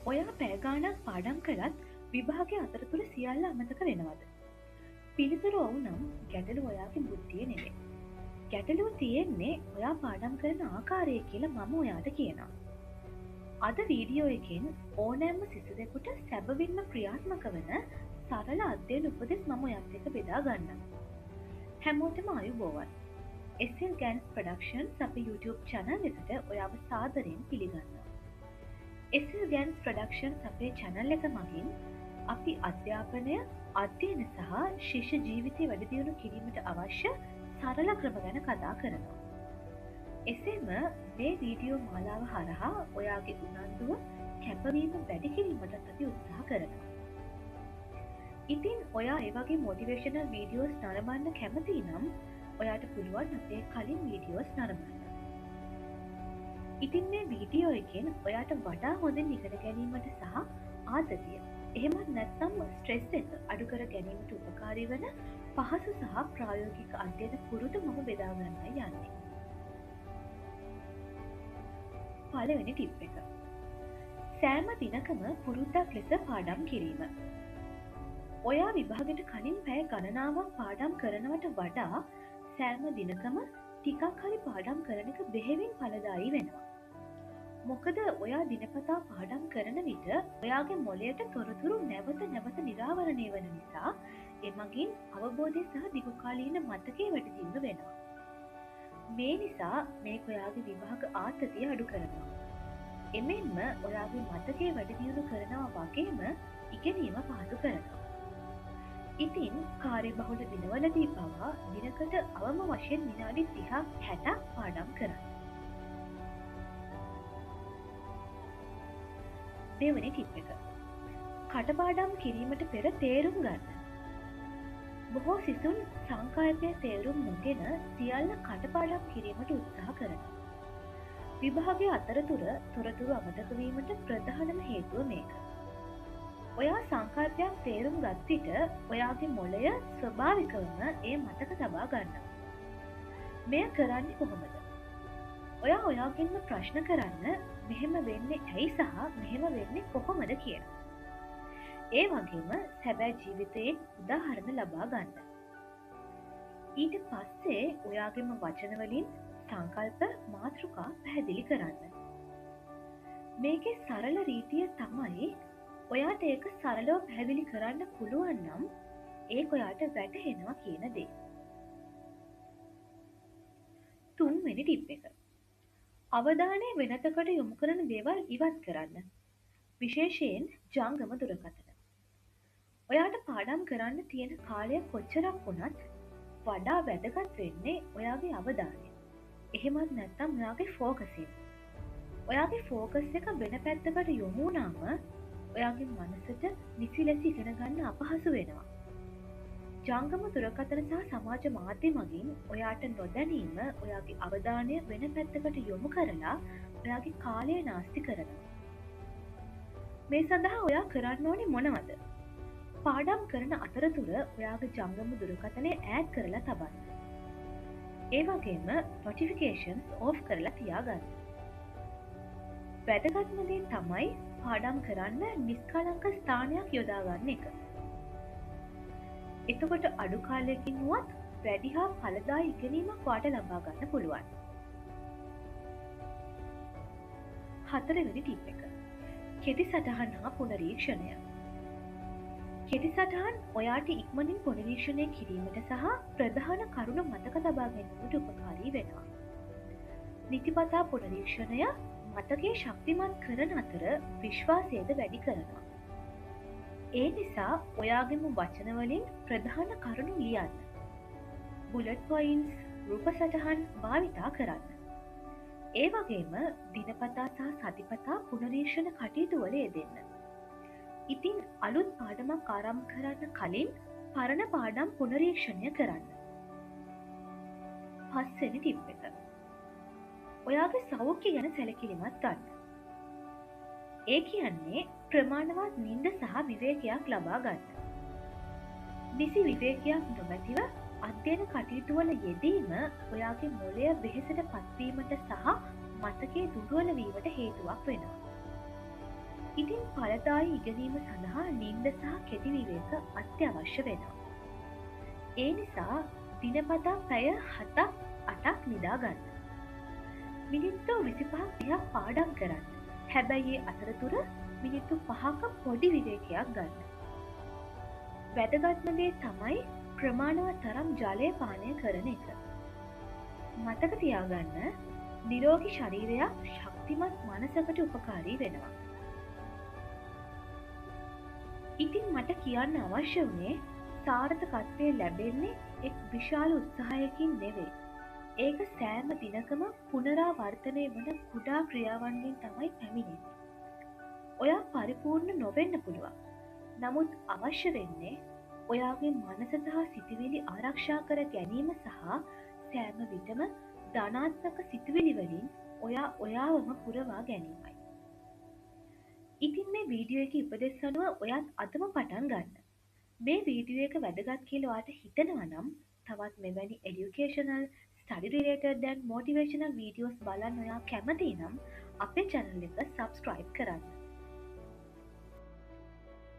ඔයා පැය ගාණක් පාඩම් කළත් විභාගයේ අතරතුර සියල්ල අමතක වෙනවද? පිළිතුර ඔව් නම් ගැටලුව ඔයාගේ බුද්ධියේ නෙවෙයි. ගැටලුව තියෙන්නේ ඔයා පාඩම් කරන ආකාරය කියලා මම ඔයාට කියනවා. අද වීඩියෝ එකෙන් ඕනෑම සිසුවෙකුට සැබවින්ම ක්‍රියාත්මක වන සරල අධ්‍යයන උපදෙස් මම ඔයත් එක්ක බෙදා ගන්නම්. හැමෝටම ආයුබෝවන්. SL Gans Productions අපේ YouTube channel එකට ඔයාව සාදරයෙන් පිළිගන්නවා. SL Gans Productions අපේ channel එක මගින් අපි අධ්‍යාපනය, අධ්‍යයන සහ ශිෂ්‍ය ජීවිතය වැඩි දියුණු කිරීමට අවශ්‍ය සරල ක්‍රම ගැන කතා කරනවා. එසේම මේ වීඩියෝ මාලාව හරහා ඔයාගේ උනන්දුව කැපවීම වැඩි කිරීමටත් අපි උත්සාහ කරනවා. ඉතින් ඔයා ඒ වගේ මොටිවේෂනල් වීඩියෝස් නරඹන්න කැමති නම් ඔයාට පුළුවන් අපේ කලින් වීඩියෝස් නරඹන්න. ඉතින් මේ වීඩියෝ එකෙන් ඔයාට වඩා හොඳින් ඉගෙන ගැනීමට සහ ආතතිය එහෙමත් නැත්නම් ස්ට්‍රෙස් එක අඩු කර ගැනීමට උපකාරී වන පහසු සහ ප්‍රායෝගික අධ්‍යයන පුරුදු මම බෙදා ගන්නයි යන්නේ. පළවෙනි ටිප් එක. සෑම දිනකම පුරුද්දක් ලෙස පාඩම් කිරීම. ඔයා විභාගෙට කලින් පැය ගණනාවක් පාඩම් කරනවට වඩා සෑම දිනකම ටිකක් හරි පාඩම් කරන එක බෙහෙවින් ඵලදායී වෙනවා. මොකද ඔයා දිනපතා පාඩම් කරන විට ඔයාගේ මොළයට තොරතුරු නැවත නැවත නිරාවරණය වන නිසා එමගින් අවබෝධය සහ දිගුකාලීන මතකයේ වැඩි දියුණු වෙනවා. මේ නිසා මේක ඔයාගේ විභාග ආතතිය අඩු කරනවා. එමෙන්ම ඔයාගේ මතකයේ වැඩි දියුණු කරනවා වගේම ඉගෙනීම පහසු කරනවා. ඉතින් කාර්යබහුල දිනවලදී පවා දිනකට අවම වශයෙන් විනාඩි 30ක් 60ක් පාඩම් කරන්න. දෙවැනි ටිප් එක. කටපාඩම් කිරීමට පෙර තේරුම් ගන්න. බොහෝ සිසුන් සංකල්පය තේරුම් නොගෙන සියල්ල කටපාඩම් කිරීමට උත්සාහ කරනවා. විභාගයේ අතරතුර තොරතුරු අමතක වීමට ප්‍රධානම හේතුව මේක. ඔයා සංකල්පයක් තේරුම් ගත් විට ඔයාගේ මොළය ස්වභාවිකවම ඒ මතක තබා ගන්නවා. මෙය කරන්නේ කොහොමද? ඔයා ඔයාගෙන්ම ප්‍රශ්න කරන්න මෙහෙම වෙන්නේ ඇයි සහ මෙහෙම වෙන්නේ කොහොමද කියලා. ඒ වගේම සැබෑ ජීවිතයේ උදාහරණ ලබා ගන්න. ඊට පස්සේ ඔයාගේම වචන වලින් සංකල්ප මාතෘකා පැහැදිලි කරන්න. මේකේ සරල රීතිය තමයි ඔයාට ඒක සරලව පැහැදිලි කරන්න පුළුවන් නම් ඒක ඔයාට වැටහෙනවා කියන දේ. තුන්වෙනි ටිප් එක. අවධානය වෙනතකට යොමු කරන දේවල් ඉවත් කරන්න. විශේෂයෙන් ජංගම දුරකථන. ඔයාට පාඩම් කරන්න තියෙන කාලය කොච්චරක් වුණත් වඩා වැදගත් වෙන්නේ ඔයාගේ අවධානය. එහෙමත් නැත්නම් ඔයාගේ ෆෝකස් එක. ඔයාගේ ෆෝකස් එක වෙන පැත්තකට යොමු වුණාම ඔයාගේ මනසට නිසි ලෙස ඉගෙන ගන්න අපහසු වෙනවා. ජංගම දුරකථන සහ සමාජ මාධ්‍ය මගින් ඔයාට නොදැනීම ඔයාගේ අවධානය වෙන පැත්තකට යොමු කරලා ඔයාගේ කාලය නාස්ති කරනවා. මේ සඳහා ඔයා කරන්න ඕනේ මොනවද? පාඩම් කරන අතරතුර ඔයාගේ ජංගම දුරකථනය ඈඩ් කරලා තබන්න. ඒ වගේම නොටිෆිකේෂන්ස් ඕෆ් කරලා තියාගන්න. වැදගත්ම දේ තමයි පාඩම් කරන්න නිස්කලංක ස්ථානයක් යොදා ගන්න එක. එතකොට අඩු කාලයකින් වුවත් වැඩි හා ඵලදායී ඉගෙනීමක් වාට ලබා ගන්න පුළුවන්. හතරවෙනි ටිප් එක. කෙටි සටහන් හා පුනරීක්ෂණය. කෙටි සටහන් ඔයාට ඉක්මනින් පුනරීක්ෂණය කිරීමට සහ ප්‍රධාන කරුණු මතක තබා ගැනීමට උපකාරී වෙනවා. නිතිපතා පුනරීක්ෂණය මතකයේ ශක්තිමත් කරන අතර විශ්වාසයද වැඩි කරනවා. ඒ නිසා ඔයාගේම වචන වලින් ප්‍රධාන කරුණු ලියන්න. බුලට් පොයින්ට්ස්, රූප සටහන් භාවිතා කරන්න. ඒ වගේම දිනපතා සහ සතිපතා පුනරීක්ෂණ කටයුතු වල යෙදෙන්න. ඉතින් අලුත් පාඩමක් ආරම්භ කරන්න කලින් පරණ පාඩම් පුනරීක්ෂණය කරන්න. පස්වෙනි ටිප් එක. ඔයාගේ සෞඛ්‍ය ගැන සැලකිලිමත් ගන්න. ඒ කියන්නේ ප්‍රමාණවත් නිින්ද සහ විවේකයක් ලබා ගන්න. නිසි විවේකයක් නොමැතිව අධ්‍යයන කටයුතු වල යෙදීම ඔයාගේ මොළය වෙහෙසට පත්වීමට සහ මතකයේ දුර්වල වීමට හේතුවක් වෙනවා. ඉතින් පලදායි ඉගෙනීම සඳහා නින්ද සහ කෙටි විවේක අත්‍යවශ්‍ය වෙනවා. ඒ නිසා දිනපතා පැය 7-8ක් නිදා ගන්න. මිනිත්තු 25ක් 30ක් පාඩම් කරන්න. හැබැයි ඒ අතරතුර මිනිත්තු 5ක පොඩි විවේකයක් ගන්න. වැදගත්ම දේ තමයි ප්‍රමාණවත් තරම් ජලය පානය කරන එක. මතක තියාගන්න නිරෝගී ශරීරයක් ශක්තිමත් මනසකට උපකාරී වෙනවා. ඉතින් මට කියන්න අවශ්‍ය වුණේ සාර්ථකත්වය ලැබෙන්නේ එක් විශාල උත්සාහයකින් නෙවෙයි. ඒක සෑම දිනකම පුනරාවර්තනය වන කුඩා ක්‍රියාවන්ගෙන් තමයි පැමිණෙන්නේ. ඔයා පරිපූර්ණ නොවෙන්න පුළුවන්. නමුත් අවශ්‍ය වෙන්නේ ඔයාගේ මනස සහ සිතුවිලි ආරක්ෂා කර ගැනීම සහ සෑම විටම ධනාත්මක සිතුවිලි වලින් ඔයාවම පුරවා ගැනීමයි. ඉතින් මේ වීඩියෝ එකේ උපදෙස් අනුව ඔයත් අදම පටන් ගන්න. මේ වීඩියෝ එක වැදගත් කියලා ඔයාට හිතෙනවා නම් තවත් මෙවැනි educational, study related and motivational videos බලන්න ඔයා කැමති නම් අපේ channel එක subscribe කරන්න.